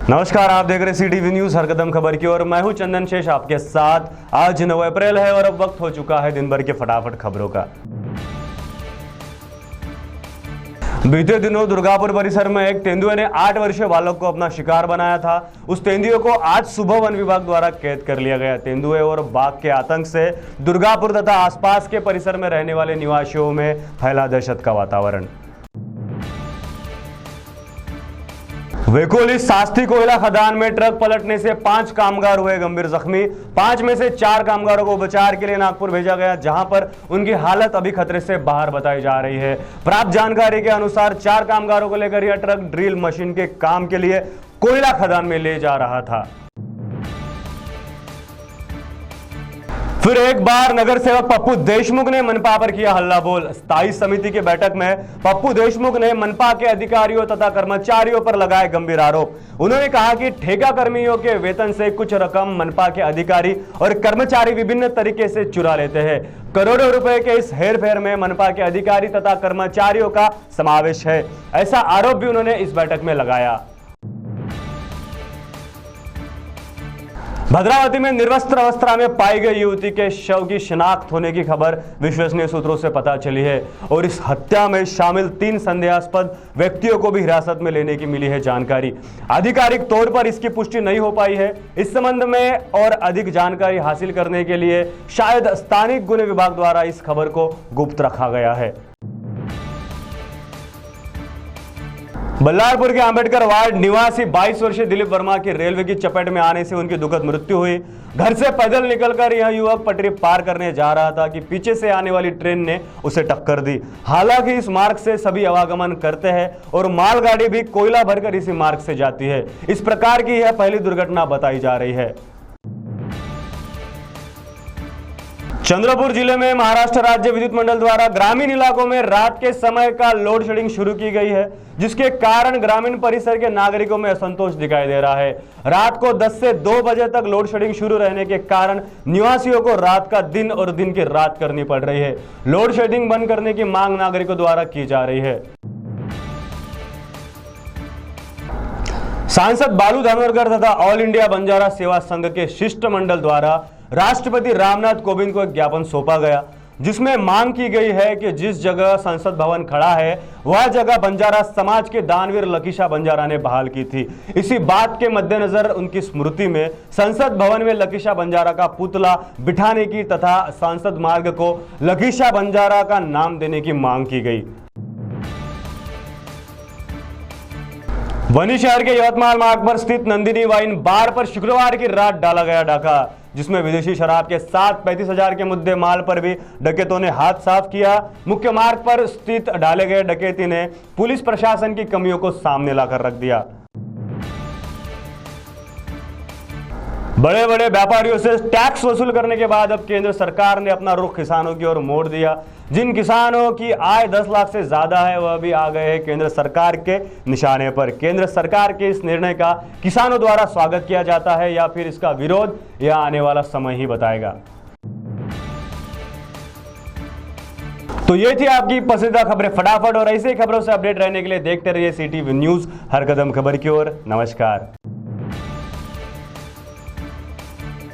नमस्कार, आप देख रहे सीटीवी न्यूज हर कदम खबर की और मैं हूं चंदन शेष आपके साथ। आज 9 अप्रैल है और अब वक्त हो चुका है दिन भर के फटाफट खबरों का। बीते दिनों दुर्गापुर परिसर में एक तेंदुए ने 8 वर्षीय बालक को अपना शिकार बनाया था। उस तेंदुए को आज सुबह वन विभाग द्वारा कैद कर लिया गया। तेंदुए और बाघ के आतंक से दुर्गापुर तथा आसपास के परिसर में रहने वाले निवासियों में फैला दहशत का वातावरण। वेकोली शास्त्री कोयला खदान में ट्रक पलटने से 5 कामगार हुए गंभीर जख्मी। 5 में से 4 कामगारों को उपचार के लिए नागपुर भेजा गया, जहां पर उनकी हालत अभी खतरे से बाहर बताई जा रही है। प्राप्त जानकारी के अनुसार 4 कामगारों को लेकर यह ट्रक ड्रिल मशीन के काम के लिए कोयला खदान में ले जा रहा था। फिर एक बार नगर सेवक पप्पू देशमुख ने मनपा पर किया हल्ला बोल। स्थायी समिति की बैठक में पप्पू देशमुख ने मनपा के अधिकारियों तथा कर्मचारियों पर लगाए गंभीर आरोप। उन्होंने कहा कि ठेका कर्मियों के वेतन से कुछ रकम मनपा के अधिकारी और कर्मचारी विभिन्न तरीके से चुरा लेते हैं। करोड़ों रुपए के इस हेरफेर में मनपा के अधिकारी तथा कर्मचारियों का समावेश है, ऐसा आरोप भी उन्होंने इस बैठक में लगाया। भद्रावती में निर्वस्त्र अवस्था में पाई गई युवती के शव की शिनाख्त होने की खबर विश्वसनीय सूत्रों से पता चली है और इस हत्या में शामिल 3 संदेहास्पद व्यक्तियों को भी हिरासत में लेने की मिली है जानकारी। आधिकारिक तौर पर इसकी पुष्टि नहीं हो पाई है। इस संबंध में और अधिक जानकारी हासिल करने के लिए शायद स्थानिक गुने विभाग द्वारा इस खबर को गुप्त रखा गया है। बल्लारपुर के अंबेडकर वार्ड निवासी 22 वर्षीय दिलीप वर्मा की रेलवे की चपेट में आने से उनकी दुखद मृत्यु हुई। घर से पैदल निकलकर यह युवक पटरी पार करने जा रहा था कि पीछे से आने वाली ट्रेन ने उसे टक्कर दी। हालांकि इस मार्ग से सभी आवागमन करते हैं और मालगाड़ी भी कोयला भरकर इसी मार्ग से जाती है। इस प्रकार की यह पहली दुर्घटना बताई जा रही है। चंद्रपुर जिले में महाराष्ट्र राज्य विद्युत मंडल द्वारा ग्रामीण इलाकों में रात के समय का लोड शेडिंग शुरू की गई है, जिसके कारण ग्रामीण परिसर के नागरिकों में असंतोष दिखाई दे रहा है। रात को 10 से 2 बजे तक लोड शेडिंग शुरू रहने के कारण निवासियों को रात का दिन और दिन की रात करनी पड़ रही है। लोड शेडिंग बंद करने की मांग नागरिकों द्वारा की जा रही है। सांसद बालू धानोरकर तथा ऑल इंडिया बंजारा सेवा संघ के शिष्टमंडल द्वारा राष्ट्रपति रामनाथ कोविंद को एक ज्ञापन सौंपा गया, जिसमें मांग की गई है कि जिस जगह संसद भवन खड़ा है वह जगह बंजारा समाज के दानवीर लकीशा बंजारा ने बहाल की थी। इसी बात के मद्देनजर उनकी स्मृति में संसद भवन में लकीशा बंजारा का पुतला बिठाने की तथा संसद मार्ग को लकीशा बंजारा का नाम देने की मांग की गई। वनी शहर के यवतमाल मार्ग पर स्थित नंदिनी वाइन बार पर शुक्रवार की रात डाला गया डाका, जिसमें विदेशी शराब के साथ 35,000 के मुद्दे माल पर भी डकैतों ने हाथ साफ किया। मुख्य मार्ग पर स्थित डाले गए डकैती ने पुलिस प्रशासन की कमियों को सामने लाकर रख दिया। बड़े बड़े व्यापारियों से टैक्स वसूल करने के बाद अब केंद्र सरकार ने अपना रुख किसानों की ओर मोड़ दिया। जिन किसानों की आय 10 लाख से ज्यादा है वह भी आ गए हैं केंद्र सरकार के निशाने पर। केंद्र सरकार के इस निर्णय का किसानों द्वारा स्वागत किया जाता है या फिर इसका विरोध, यह आने वाला समय ही बताएगा। तो ये थी आपकी पसंदीदा खबरें फटाफट, और ऐसे ही खबरों से अपडेट रहने के लिए देखते रहिए सीटीवी न्यूज हर कदम खबर की ओर। नमस्कार।